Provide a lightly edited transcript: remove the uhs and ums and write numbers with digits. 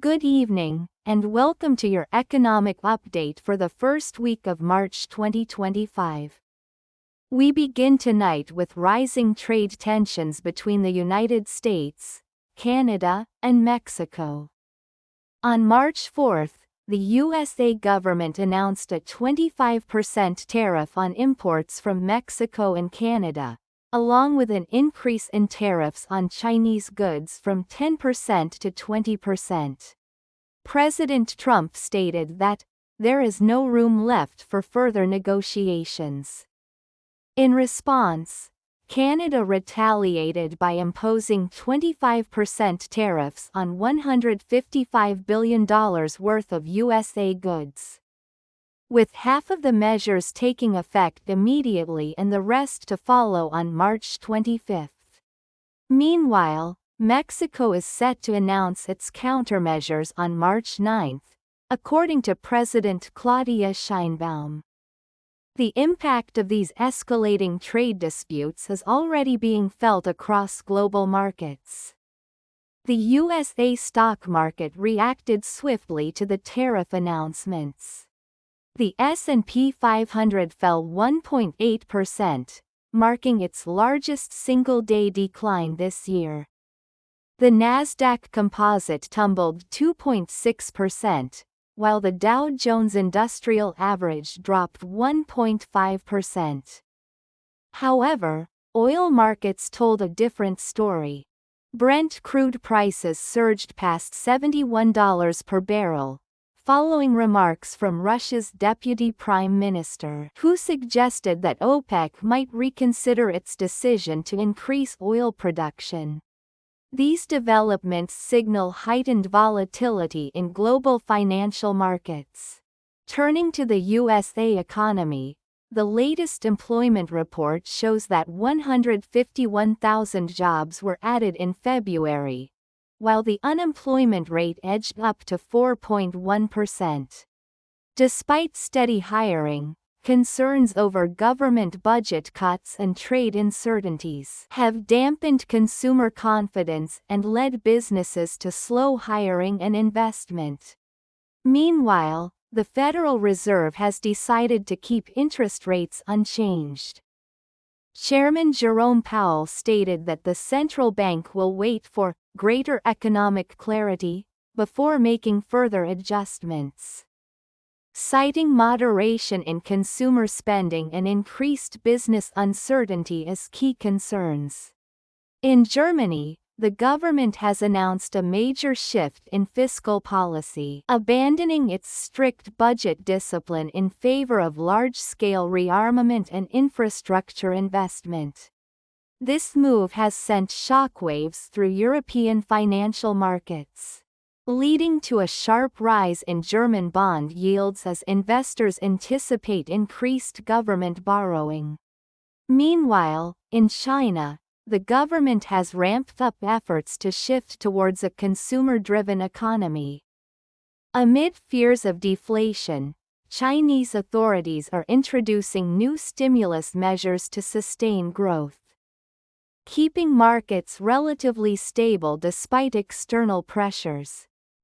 Good evening, and welcome to your economic update for the first week of March 2025. We begin tonight with rising trade tensions between the United States, Canada, and Mexico. On March 4th, the USA government announced a 25% tariff on imports from Mexico and Canada, along with an increase in tariffs on Chinese goods from 10% to 20%. President Trump stated that there is no room left for further negotiations. In response, Canada retaliated by imposing 25% tariffs on $155 billion worth of USA goods, with half of the measures taking effect immediately and the rest to follow on March 25. Meanwhile, Mexico is set to announce its countermeasures on March 9, according to President Claudia Sheinbaum. The impact of these escalating trade disputes is already being felt across global markets. The USA stock market reacted swiftly to the tariff announcements. The S&P 500 fell 1.8%, marking its largest single-day decline this year. The Nasdaq Composite tumbled 2.6%, while the Dow Jones Industrial Average dropped 1.5%. However, oil markets told a different story. Brent crude prices surged past $71 per barrel, following remarks from Russia's deputy prime minister, who suggested that OPEC might reconsider its decision to increase oil production. These developments signal heightened volatility in global financial markets. Turning to the USA economy, the latest employment report shows that 151,000 jobs were added in February, while the unemployment rate edged up to 4.1%. Despite steady hiring, concerns over government budget cuts and trade uncertainties have dampened consumer confidence and led businesses to slow hiring and investment. Meanwhile, the Federal Reserve has decided to keep interest rates unchanged. Chairman Jerome Powell stated that the central bank will wait for greater economic clarity before making further adjustments, citing moderation in consumer spending and increased business uncertainty as key concerns. In Germany, the government has announced a major shift in fiscal policy, abandoning its strict budget discipline in favor of large-scale rearmament and infrastructure investment. This move has sent shockwaves through European financial markets, leading to a sharp rise in German bond yields as investors anticipate increased government borrowing. Meanwhile, in China, the government has ramped up efforts to shift towards a consumer-driven economy. Amid fears of deflation, Chinese authorities are introducing new stimulus measures to sustain growth, keeping markets relatively stable despite external pressures.